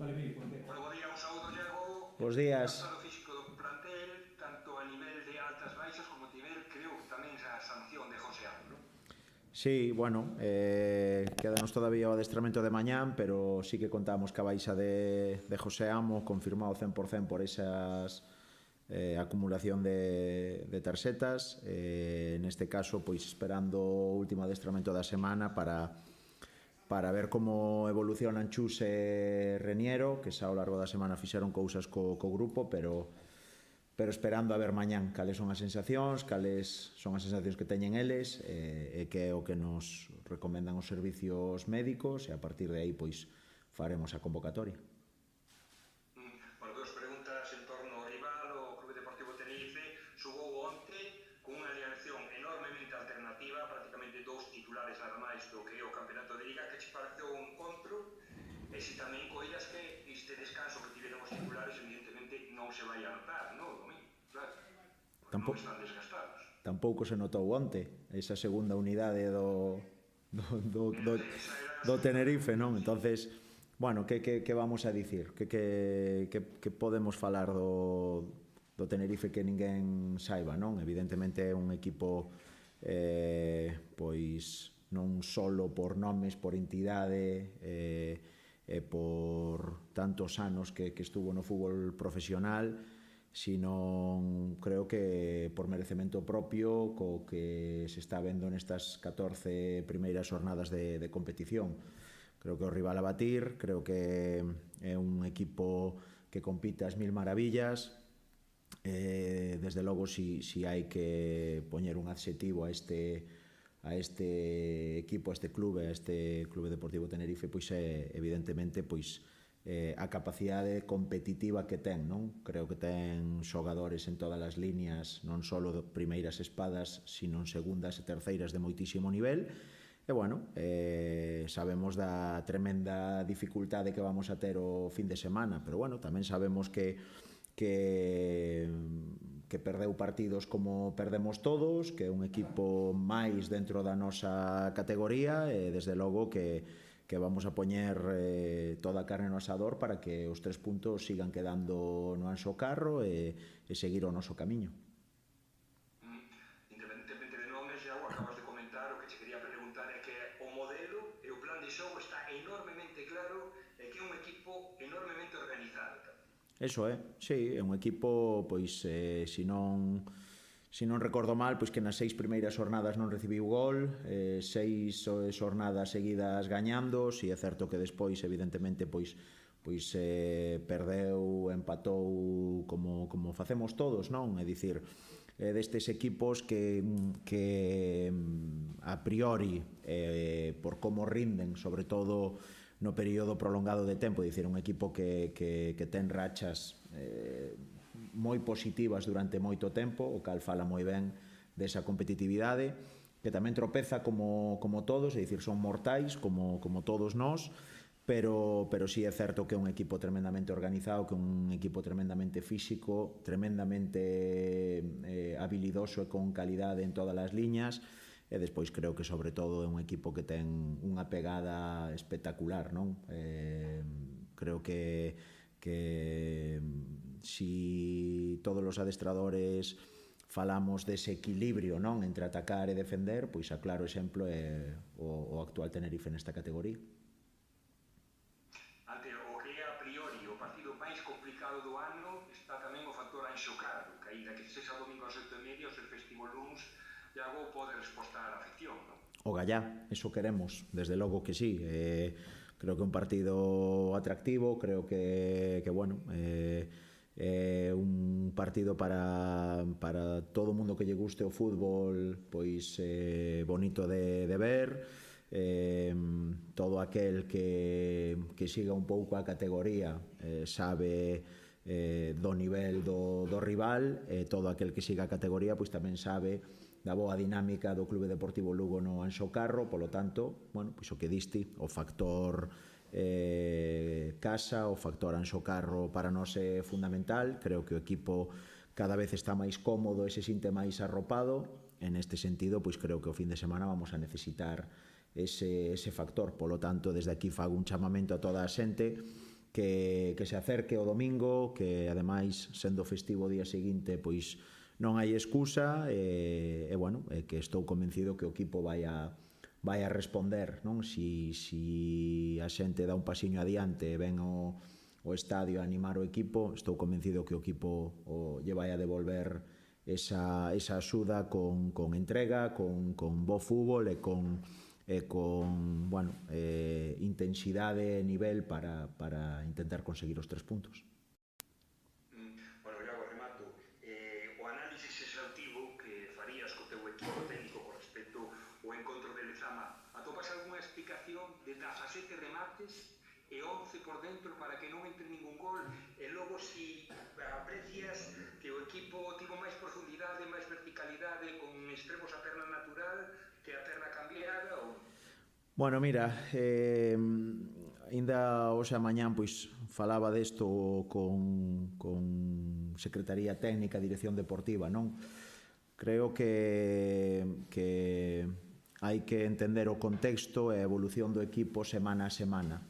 Bo día, un saúdo, Iago. Bos días. Estado físico do plantel, tanto a nivel de altas baixas como a nivel, creo que tamén a sanción de José Aldo, non? Sí, bueno, quedanos todavía o adestramento de mañán, pero sí que contamos que a baixa de José Amo confirmado 100% por esas acumulación de tarxetas, neste caso pois esperando o último adestramento da semana para ver como evolucionan Chus e Reniero, que xa ao largo da semana fixeron cousas co grupo, pero esperando a ver mañán cales son as sensacións, cales son as sensacións que teñen eles, e que é o que nos recomendan os servicios médicos, e a partir de aí pois faremos a convocatoria. Bueno, dos preguntas en torno ao rival, o Clube Deportivo Tenerife xogou onte con unha alineación enormemente alternativa, prácticamente dous titulares nada máis do que é o Campeonato de Liga. Que che pareceu o encontro? E se tamén coidas que este descanso que tiveron os titulares evidentemente non se vai a notar, non, domingo? Claro, non están desgastados. Tampouco se notou onte esa segunda unidade do Tenerife, non? Entonces, bueno, que vamos a dicir? Que podemos falar do Tenerife que ninguén saiba, non? Evidentemente é un equipo pois non solo por nomes, por entidade, e por tantos anos que estuvo no fútbol profesional, sino creo que por merecemento propio co que se está vendo nestas 14 primeiras jornadas de competición. Creo que o rival a batir, creo que é un equipo que compite ás mil maravillas. Desde logo, si hai que poñer un adxetivo a este equipo, a este Clube Deportivo Tenerife, pois é evidentemente pois a capacidade competitiva que ten, non? Creo que ten xogadores en todas as líneas, non só de primeiras espadas, sino en segundas e terceiras de moitísimo nivel. E bueno, sabemos da tremenda dificultade que vamos a ter o fin de semana, pero bueno, tamén sabemos que perdeu partidos como perdemos todos, que é un equipo máis dentro da nosa categoría, e desde logo que vamos a poñer toda a carne no asador para que os 3 puntos sigan quedando no Anxo Carro e seguir o noso camiño. Independentemente de nomes, xa o acabas de comentar, o que che quería preguntar é que o modelo e o plan de xogo está enormemente claro e que é un equipo enormemente organizado tamén. Eso é, sí, é un equipo, pois, se non recordo mal, pois que nas 6 primeiras jornadas non recibiu gol, 6 jornadas seguidas gañando, si é certo que despois, evidentemente, pois perdeu, empatou como facemos todos, non? É dicir, destes equipos que a priori, por como rinden, sobre todo no período prolongado de tempo, é dicir, un equipo que ten rachas moi positivas durante moito tempo, o cal fala moi ben desa competitividade, que tamén tropeza como todos, é dicir, son mortais como todos nós, pero sí é certo que é un equipo tremendamente organizado, que é un equipo tremendamente físico, tremendamente habilidoso e con calidade en todas as liñas. E despois creo que sobre todo é un equipo que ten unha pegada espectacular, non? Creo que si todos os adestradores falamos dese equilibrio, non, entre atacar e defender, pois a claro exemplo é o actual Tenerife nesta categoría. Ante o que é a priori o partido máis complicado do ano, está tamén o factor Anxo Carro, que aínda que sexa domingo aos 7:30, o ser festivo luns, Iago pode respostar a afección, non? O Gallá, eso queremos, desde logo que sí. Creo que é un partido atractivo, creo que bueno, é un partido para todo o mundo que lle guste o fútbol, pois bonito de ver. Todo aquel que siga un pouco a categoría sabe do nivel do rival, e todo aquel que siga a categoría pois tamén sabe da boa dinámica do Clube Deportivo Lugo no Anxo Carro. Polo tanto, bueno, pois o que diste, o factor casa, o factor Anxo Carro para nós é fundamental. Creo que o equipo cada vez está máis cómodo e se sinte máis arropado. En este sentido, pois creo que o fin de semana vamos a necesitar ese factor. Polo tanto, desde aquí fago un chamamento a toda a xente que se acerque o domingo, que ademais, sendo festivo o día seguinte, pois non hai excusa, bueno, que estou convencido que o equipo vai a responder, non? Si a xente dá un pasiño adiante e ven o estadio a animar o equipo, estou convencido que o equipo lle vai a devolver esa axuda con entrega, con bo fútbol e con bueno, intensidade e nivel para intentar conseguir os 3 puntos. Bueno, Iago, remato. O análisis exhaustivo que farías co teu equipo técnico con respecto ao encontro de Lezama, atopas algunha explicación de 17 remates e 11 por dentro para que non entre ningún gol, e logo si aprecias que o equipo tivo máis profundidade, máis verticalidade, con extremos a perna natural que a perna cambiada ou... Bueno, mira, ainda hoxe a mañán pois falaba desto con Secretaría Técnica, Dirección Deportiva, non? Creo que hai que entender o contexto e a evolución do equipo semana a semana.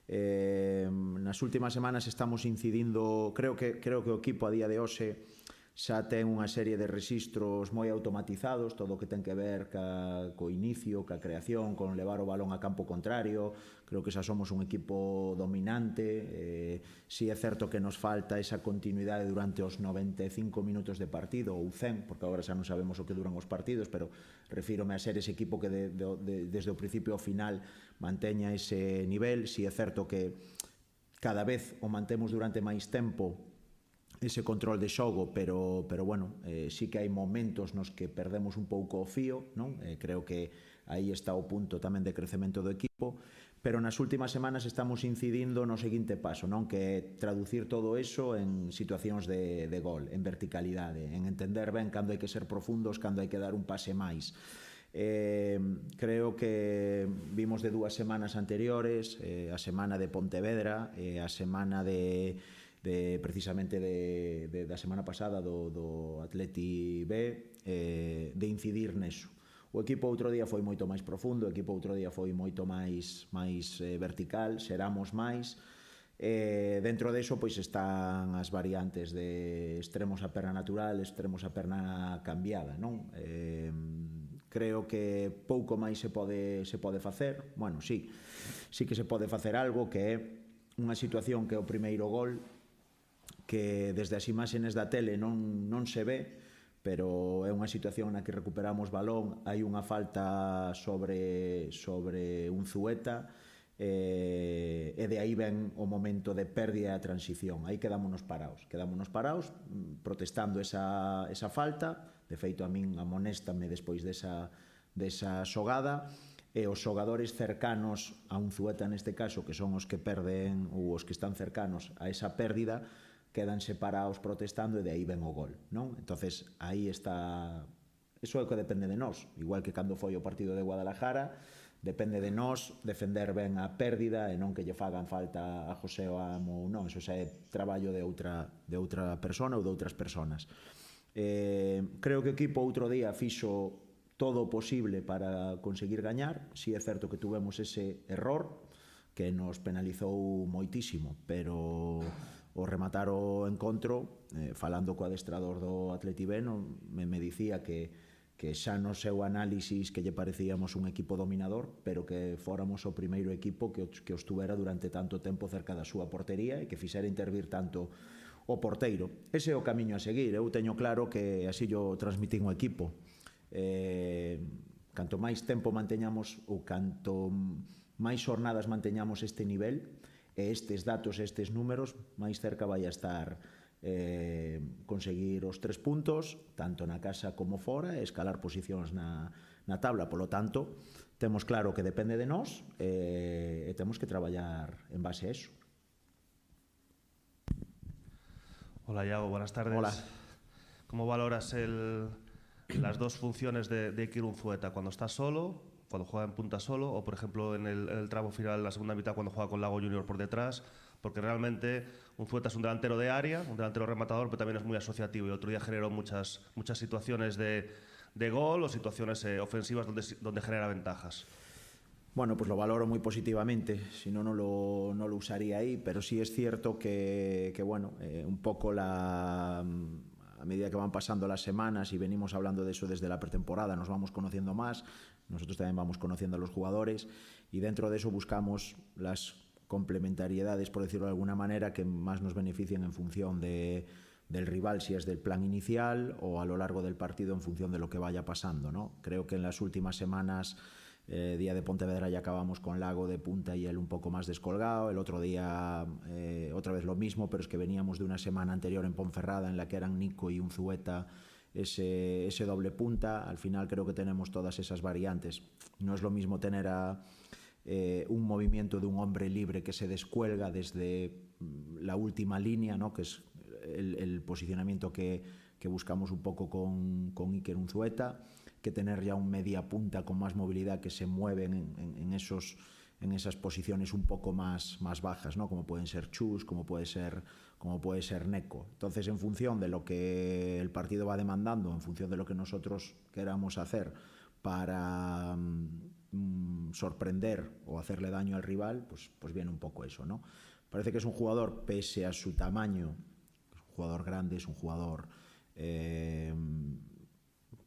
Nas últimas semanas estamos incidindo, creo que o equipo a día de hoxe xa ten unha serie de rexistros moi automatizados, todo o que ten que ver co inicio, ca creación, con levar o balón a campo contrario. Creo que xa somos un equipo dominante. Si é certo que nos falta esa continuidade durante os 95 minutos de partido, ou 100, porque agora xa non sabemos o que duran os partidos, pero refírome a ser ese equipo que desde o principio ao final manteña ese nivel. Si é certo que cada vez o mantemos durante máis tempo ese control de xogo, pero bueno, sí que hai momentos nos que perdemos un pouco o fío, non? Creo que aí está o punto tamén de crecemento do equipo, pero nas últimas semanas estamos incidindo no seguinte paso, non? Que é traducir todo eso en situacións de gol, en verticalidade, en entender ben cando hai que ser profundos, cando hai que dar un pase máis. Creo que vimos de 2 semanas anteriores, a semana de Pontevedra, a semana precisamente da semana pasada do Atleti B, de incidir neso. O equipo outro día foi moito máis profundo, o equipo outro día foi moito máis vertical, xeramos máis. Dentro deso pois están as variantes de extremos a perna natural, extremos a perna cambiada, non? Creo que pouco máis se pode facer. Bueno, sí que se pode facer algo, que é unha situación que é o primeiro gol, que desde as imaxenes da tele non se ve, pero é unha situación na que recuperamos balón, hai unha falta sobre un Zueta, e de aí ven o momento de pérdida e transición. Aí quedámonos parados protestando esa falta. De feito, a min amonéstame despois desa xogada, e os xogadores cercanos a un Zueta neste caso, que son os que perden ou os que están cercanos a esa pérdida, quedan separados protestando, e de aí ven o gol, non? Entonces, aí está... Eso é o que depende de nós. Igual que cando foi o partido de Guadalajara, depende de nós defender ben a pérdida e non que lle fagan falta a José o Amo ou non. Eso xa é traballo de outra persona ou de outras personas. Creo que o equipo outro día fixo todo o posible para conseguir gañar. Si é certo que tuvemos ese error que nos penalizou moitísimo, pero o rematar o encontro, falando co adestrador do Atleti B, me dicía que xa no seu análisis que lle parecíamos un equipo dominador, pero que fóramos o primeiro equipo que os tuvera durante tanto tempo cerca da súa portería e que fixera intervir tanto o porteiro. Ese é o camiño a seguir. Eu teño claro que así yo transmitín o equipo. Canto máis tempo manteñamos ou canto máis xornadas manteñamos este nivel e estes datos, estes números, máis cerca vai a estar conseguir os 3 puntos, tanto na casa como fora, e escalar posicións na tabla. Polo tanto, temos claro que depende de nós e temos que traballar en base a eso. Hola, Iago, buenas tardes. Hola. ¿Cómo valoras las dos funciones de Iker Unzueta? Cuando está solo, cuando juega en punta solo, o por ejemplo en el tramo final de la segunda mitad cuando juega con Lago Junior por detrás, porque realmente Unzueta es un delantero de área, un delantero rematador, pero también es muy asociativo, y otro día generó muchas situaciones de gol o situaciones ofensivas donde genera ventajas. Bueno, pues lo valoro muy positivamente, si no, no lo usaría ahí, pero sí es cierto que bueno, un poco a medida que van pasando las semanas y venimos hablando de eso desde la pretemporada, nos vamos conociendo más, nosotros también vamos conociendo a los jugadores y dentro de eso buscamos las complementariedades, por decirlo de alguna manera, que más nos beneficien en función del rival, si es del plan inicial o a lo largo del partido en función de lo que vaya pasando, ¿no? Creo que en las últimas semanas, día de Pontevedra ya acabamos con Lago de punta y él un poco más descolgado, el otro día otra vez lo mismo, pero es que veníamos de una semana anterior en Ponferrada en la que eran Nico y Unzueta ese doble punta. Al final creo que tenemos todas esas variantes. No es lo mismo tener un movimiento de un hombre libre que se descuelga desde la última línea, ¿no? Que es el posicionamiento que buscamos un poco con Iker Unzueta, que tener ya un media punta con más movilidad que se mueven en esas posiciones un poco más bajas, ¿no? Como pueden ser Chus, como puede ser Neco. Entonces, en función de lo que el partido va demandando, en función de lo que nosotros queramos hacer para sorprender o hacerle daño al rival, pues viene un poco eso, ¿no? Parece que es un jugador, pese a su tamaño, es un jugador grande, es un jugador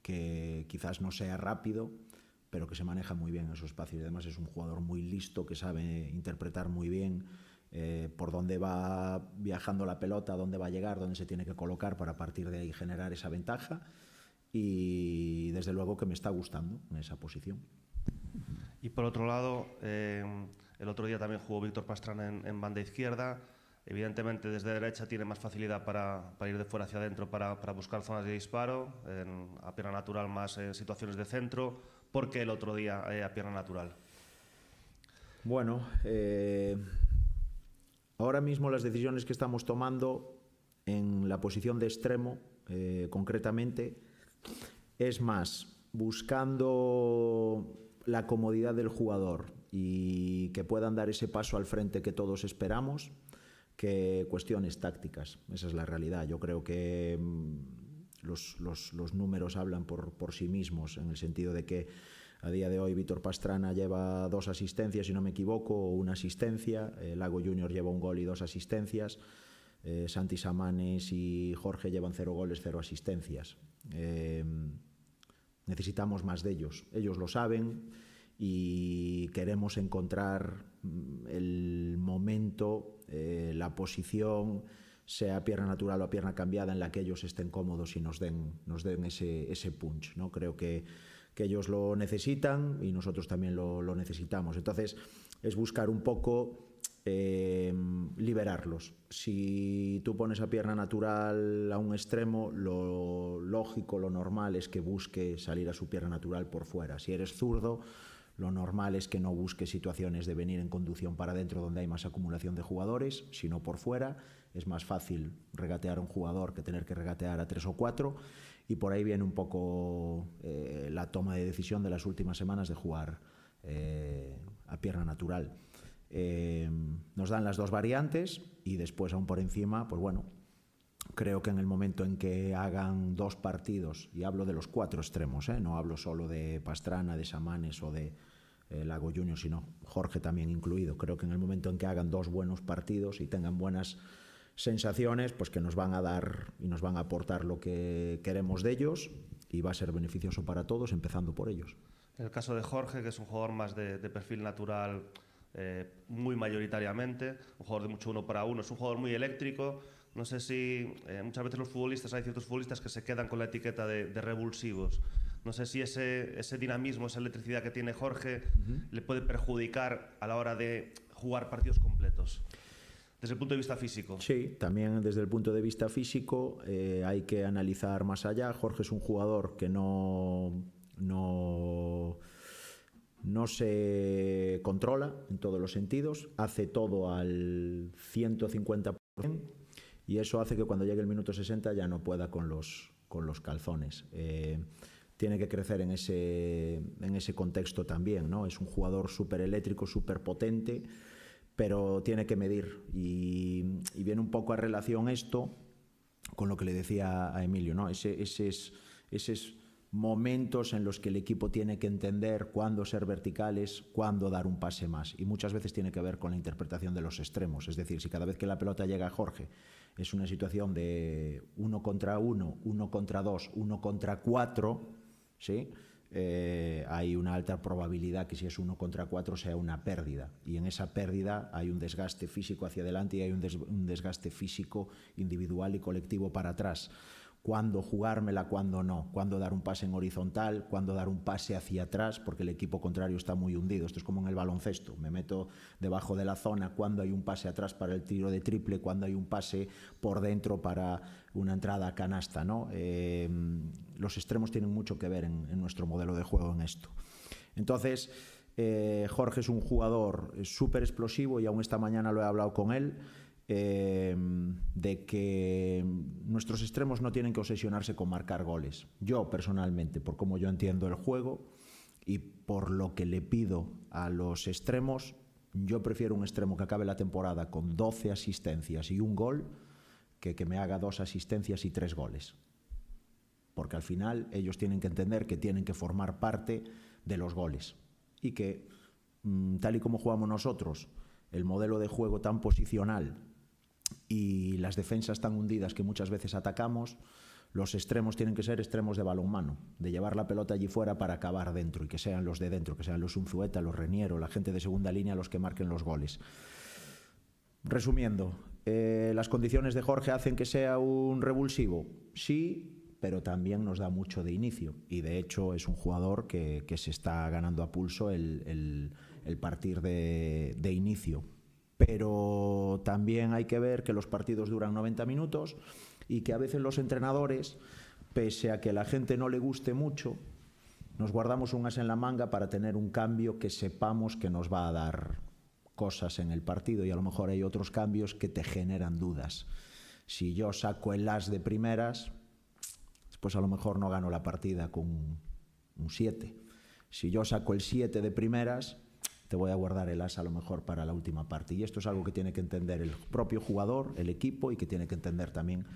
que quizás no sea rápido, pero que se maneja muy bien en esos espacios. Además es un jugador muy listo, que sabe interpretar muy bien por dónde va viajando la pelota, dónde va a llegar, dónde se tiene que colocar para a partir de ahí generar esa ventaja, y desde luego que me está gustando en esa posición. Y por otro lado, el otro día también jugó Víctor Pastrana en banda izquierda. Evidentemente desde derecha tiene más facilidad para ir de fuera hacia adentro, para buscar zonas de disparo, a pierna natural más en situaciones de centro. ¿Por qué el otro día a pierna natural? Bueno, ahora mismo las decisiones que estamos tomando en la posición de extremo, concretamente, es más buscando la comodidad del jugador y que puedan dar ese paso al frente que todos esperamos, que cuestiones tácticas. Esa es la realidad. Yo creo que los números hablan por sí mismos, en el sentido de que a día de hoy Víctor Pastrana lleva 2 asistencias, si no me equivoco, o 1 asistencia. Lago Junior lleva 1 gol y 2 asistencias. Santi Samanes y Jorge llevan 0 goles, 0 asistencias. Necesitamos más de ellos. Ellos lo saben y queremos encontrar el momento, la posición, sea pierna natural o pierna cambiada, en la que ellos estén cómodos y nos den ese punch, ¿no? Creo que ellos lo necesitan y nosotros también lo necesitamos. Entonces es buscar un poco liberarlos. Si tú pones a pierna natural a un extremo, lo lógico, lo normal es que busque salir a su pierna natural por fuera. Si eres zurdo, lo normal es que no busque situaciones de venir en conducción para adentro, donde hay más acumulación de jugadores, sino por fuera. Es más fácil regatear a un jugador que tener que regatear a 3 o 4, y por ahí viene un poco la toma de decisión de las últimas semanas de jugar a pierna natural. Nos dan las 2 variantes y después, aún por encima, pues bueno, creo que en el momento en que hagan 2 partidos, y hablo de los 4 extremos, no hablo solo de Pastrana, de Samanes o de Lago Junior, sino Jorge también incluido, creo que en el momento en que hagan 2 buenos partidos y tengan buenas sensaciones, pues que nos van a dar y nos van a aportar lo que queremos de ellos, y va a ser beneficioso para todos, empezando por ellos. En el caso de Jorge, que es un jugador más de perfil natural, muy mayoritariamente, un jugador de mucho 1 para 1, es un jugador muy eléctrico. No sé si muchas veces hay ciertos futbolistas que se quedan con la etiqueta de revulsivos. No sé si ese dinamismo, esa electricidad que tiene Jorge le puede perjudicar a la hora de jugar partidos completos. Desde el punto de vista físico. Sí, también desde el punto de vista físico hay que analizar más allá. Jorge es un jugador que no se controla en todos los sentidos, hace todo al 150%, y eso hace que cuando llegue el minuto 60 ya no pueda con los calzones. Tiene que crecer en ese contexto también, ¿no? Es un jugador súper eléctrico, súper potente, pero tiene que medir, y viene un poco a relación esto con lo que le decía a Emilio, ¿no? Ese es momentos en los que el equipo tiene que entender cuándo ser verticales, cuándo dar un pase más. Y muchas veces tiene que ver con la interpretación de los extremos. Es decir, si cada vez que la pelota llega a Jorge es una situación de 1 contra 1, 1 contra 2, 1 contra 4, ¿sí? Hay una alta probabilidad que si es 1 contra 4 sea una pérdida. Y en esa pérdida hay un desgaste físico hacia adelante y hay un desgaste físico individual y colectivo para atrás. Cuándo jugármela, cuándo no, cuándo dar un pase en horizontal, cuándo dar un pase hacia atrás, porque el equipo contrario está muy hundido. Esto es como en el baloncesto, me meto debajo de la zona, cuándo hay un pase atrás para el tiro de triple, cuándo hay un pase por dentro para una entrada a canasta, ¿no? Los extremos tienen mucho que ver en nuestro modelo de juego en esto. Entonces, Jorge es un jugador súper explosivo y aún esta mañana lo he hablado con él, de que nuestros extremos no tienen que obsesionarse con marcar goles. Yo personalmente, por cómo yo entiendo el juego y por lo que le pido a los extremos, yo prefiero un extremo que acabe la temporada con 12 asistencias y un gol que me haga 2 asistencias y 3 goles. Porque al final ellos tienen que entender que tienen que formar parte de los goles y que tal y como jugamos nosotros, el modelo de juego tan posicional y las defensas tan hundidas que muchas veces atacamos, los extremos tienen que ser extremos de balonmano, de llevar la pelota allí fuera para acabar dentro y que sean los de dentro, que sean los Unzueta, los Reniero, la gente de segunda línea los que marquen los goles. Resumiendo, ¿las condiciones de Jorge hacen que sea un revulsivo? Sí, pero también nos da mucho de inicio y de hecho es un jugador que se está ganando a pulso el partir de inicio. Pero también hay que ver que los partidos duran 90 minutos y que a veces los entrenadores, pese a que a la gente no le guste mucho, nos guardamos un as en la manga para tener un cambio que sepamos que nos va a dar cosas en el partido y a lo mejor hay otros cambios que te generan dudas. Si yo saco el as de primeras, pues a lo mejor no gano la partida con un 7. Si yo saco el 7 de primeras, te voy a guardar el as a lo mejor para la última parte. Y esto es algo que tiene que entender el propio jugador, el equipo, y que tiene que entender también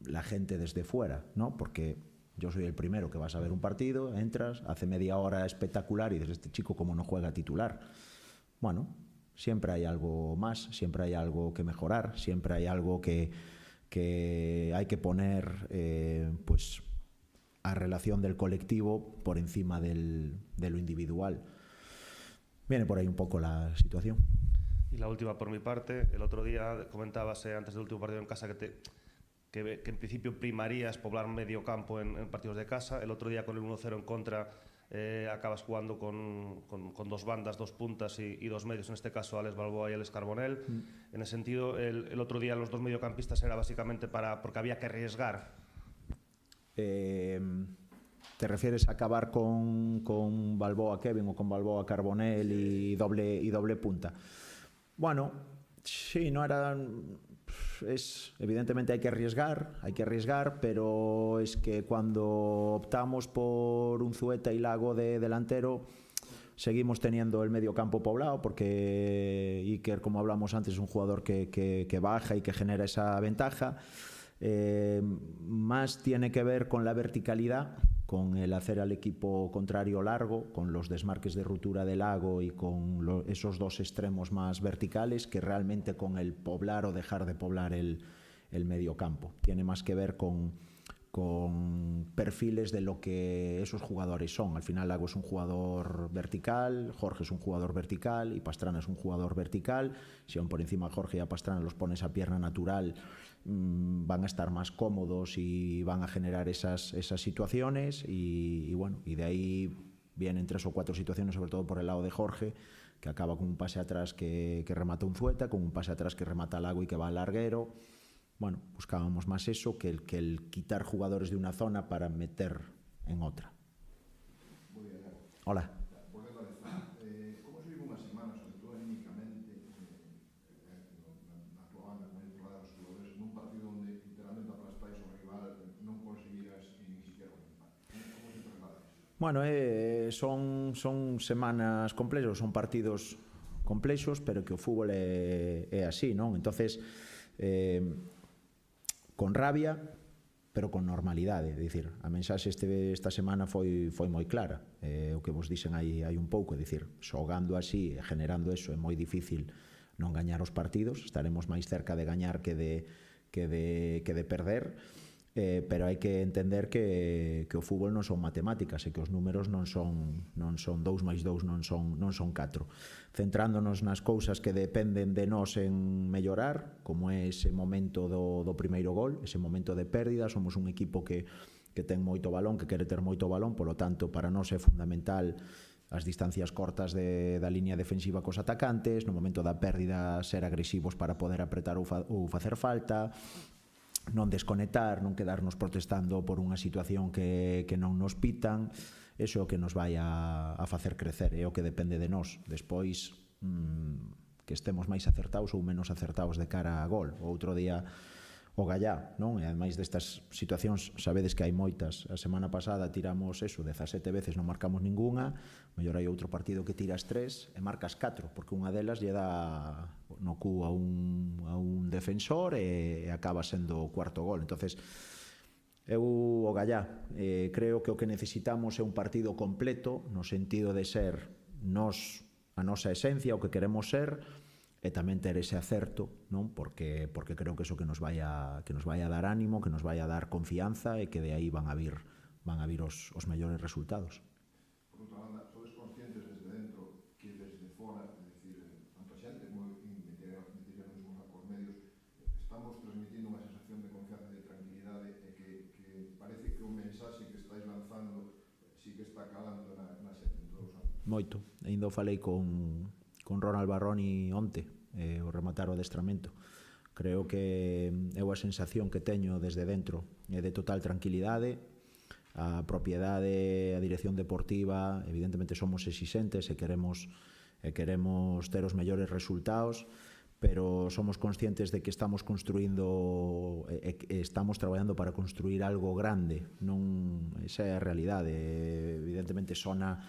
la gente desde fuera, ¿no? Porque yo soy el primero que vas a ver un partido, entras, hace media hora espectacular y dices, este chico cómo no juega titular. Bueno, siempre hay algo más, siempre hay algo que mejorar, siempre hay algo que hay que poner pues a relación del colectivo por encima de lo individual. Viene por ahí un poco la situación. Y la última por mi parte, el otro día comentabas antes del último partido en casa que en principio primarías poblar medio campo en partidos de casa. El otro día con el 1-0 en contra acabas jugando con 2 bandas, 2 puntas y 2 medios, en este caso Alex Balboa y Alex Carbonell. En ese sentido, el otro día los 2 mediocampistas era básicamente porque había que arriesgar. ¿Te refieres a acabar con Balboa Kevin o con Balboa Carbonell y doble punta? Bueno, sí, no era... evidentemente hay que arriesgar, pero es que cuando optamos por Unzueta y Lago de delantero, seguimos teniendo el medio campo poblado, porque Iker, como hablamos antes, es un jugador que baja y que genera esa ventaja. Más tiene que ver con la verticalidad, con el hacer al equipo contrario largo, con los desmarques de ruptura de Lago y con esos 2 extremos más verticales, que realmente con el poblar o dejar de poblar el medio campo. Tiene más que ver con perfiles de lo que esos jugadores son. Al final Lago es un jugador vertical, Jorge es un jugador vertical y Pastrana es un jugador vertical. Si aún por encima Jorge y a Pastrana los pones a pierna natural, van a estar más cómodos y van a generar esas situaciones y bueno, y de ahí vienen 3 o 4 situaciones, sobre todo por el lado de Jorge, que acaba con un pase atrás que remata Unzueta, con un pase atrás que remata Lago y que va al larguero. Bueno, buscábamos más eso que el quitar jugadores de una zona para meter en otra. Hola. ¿Cómo se vive una semana, sobre todo anímicamente, na tua banda, con el rodeado dos jugadores, nun partido onde literalmente aplastáis ao rival, non conseguiras ni siquiera un empate? ¿Cómo se traslada eso? Bueno, son semanas complexas, son partidos complexos, pero que o fútbol é así, non? Entonces, con rabia, con normalidade. É dicir, a mensaxe esta semana foi moi clara. O que vos dixen hai un pouco, é dicir, xogando así, generando eso, é moi difícil non gañar os partidos, estaremos máis cerca de gañar que de perder, pero hai que entender que o fútbol non son matemáticas e que os números non son 2 máis 2 non son 4. Centrándonos nas cousas que dependen de nós en mellorar, como é ese momento do primeiro gol, ese momento de pérdida. Somos un equipo que ten moito balón, que quere ter moito balón, polo tanto, para nós é fundamental as distancias cortas da liña defensiva cos atacantes, no momento da pérdida ser agresivos para poder apretar ou facer falta, non desconectar, non quedarnos protestando por unha situación que non nos pitan. Eso é o que nos vai a facer crecer, é o que depende de nós. Despois, que estemos máis acertados ou menos acertados de cara a gol. O outro día o Gallá, non? E ademais destas situacións, sabedes que hai moitas. A semana pasada tiramos 17 veces, non marcamos ninguna. Mellor hai outro partido que tiras 3 e marcas 4, porque unha delas lle dá no cu a un defensor e acaba sendo o cuarto gol. Entonces, eu o Gallá creo que o que necesitamos é un partido completo, no sentido de ser nós, a nosa esencia, o que queremos ser, e tamén ter ese acerto, non? Porque creo que eso que nos vai a dar ánimo, que nos vai a dar confianza e que de aí van a vir os mellores resultados. Por outra banda, sodes conscientes desde dentro que desde fora, é dicir, tanto a xente como meteríamos aos medios, estamos transmitindo unha sensación de confianza e de tranquilidade e que parece que o mensaxe que estáis lanzando sí que está calando na xente en todos os ámbitos. Moito. Ainda o falei con Ronald Barroni onte, o rematar o adestramento. Creo que é a sensación que teño desde dentro é de total tranquilidade. A propiedade, a dirección deportiva, evidentemente somos exixentes e queremos ter os mellores resultados, pero somos conscientes de que estamos construindo estamos traballando para construir algo grande. Non, esa é a realidade. Evidentemente sona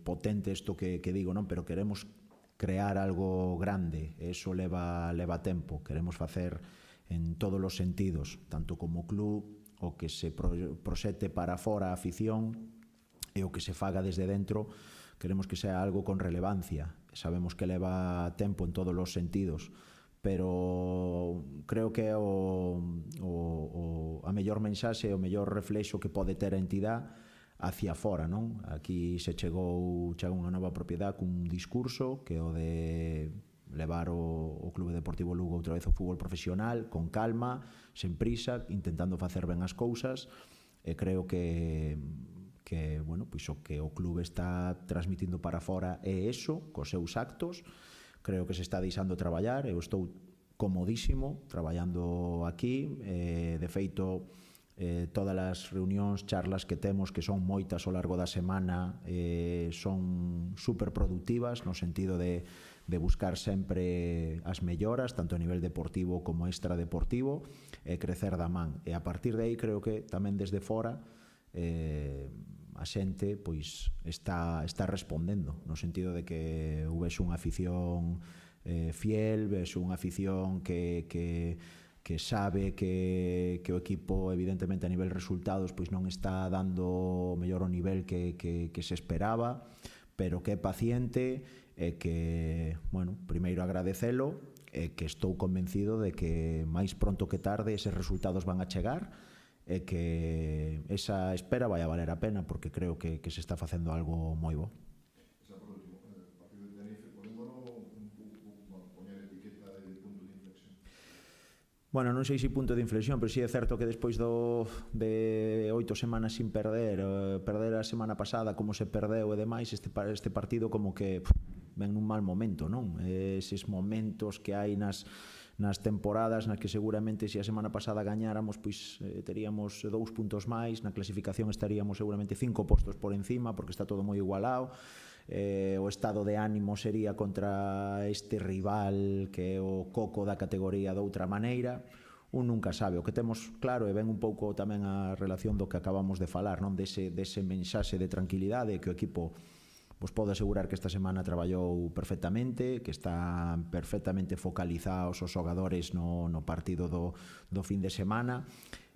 potente isto que digo, non? Pero queremos crear algo grande, eso leva tempo. Queremos facer en todos os sentidos, tanto como club, o que se proxete para fora a afición e o que se faga desde dentro. Queremos que sea algo con relevancia. Sabemos que leva tempo en todos os sentidos, pero creo que é a mellor mensaxe, o mellor reflexo que pode ter a entidade hacia fora, non? Aquí se chegou unha nova propiedade cun discurso que é o de levar o Clube Deportivo Lugo outra vez ao fútbol profesional, con calma, sen prisa, intentando facer ben as cousas, e creo que bueno, pois o que o clube está transmitindo para fora é eso, cos seus actos. Creo que se está deixando traballar, eu estou comodísimo traballando aquí, de feito todas as reunións, charlas que temos, que son moitas ao largo da semana, son superproductivas no sentido de buscar sempre as melloras, tanto a nivel deportivo como extradeportivo, e crecer da man. E a partir de aí creo que tamén desde fora a xente pois está respondendo, no sentido de que houvese unha afición fiel, ves unha afición que sabe que o equipo evidentemente a nivel resultados pois non está dando o mellor o nivel que se esperaba, pero que é paciente e que, bueno, primeiro agradecelo e que estou convencido de que máis pronto que tarde eses resultados van a chegar e que esa espera vai a valer a pena, porque creo que se está facendo algo moi bo. Bueno, non sei se punto de inflexión, pero si é certo que despois de 8 semanas sin perder a semana pasada como se perdeu e demais, este partido como que ven nun mal momento, non? Eses momentos que hai nas temporadas nas que seguramente se a semana pasada gañáramos, pois teríamos 2 puntos máis, na clasificación estaríamos seguramente 5 postos por encima, porque está todo moi igualado. O estado de ánimo sería contra este rival que é o coco da categoría de outra maneira. Un nunca sabe. O que temos claro, e ven un pouco tamén a relación do que acabamos de falar, non? Dese mensaxe de tranquilidade, que o equipo pois podo asegurar que esta semana traballou perfectamente, que están perfectamente focalizados os xogadores no partido do fin de semana.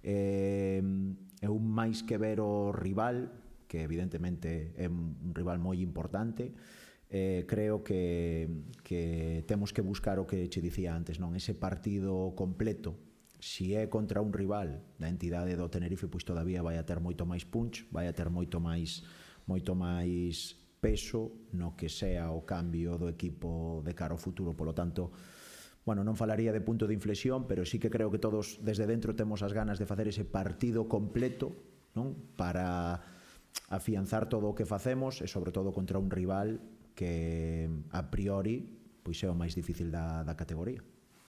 Eu máis que ver o rival, que evidentemente é un rival moi importante, creo que temos que buscar o que che dicía antes, non, ese partido completo. Si é contra un rival da entidade do Tenerife, pois todavía vai a ter moito máis punch, vai a ter moito máis peso no que sea o cambio do equipo de cara ao futuro. Polo tanto, bueno, non falaría de punto de inflexión, pero sí que creo que todos desde dentro temos as ganas de facer ese partido completo, non, para afianzar todo o que facemos e sobre todo contra un rival que a priori pois é o máis difícil da categoría.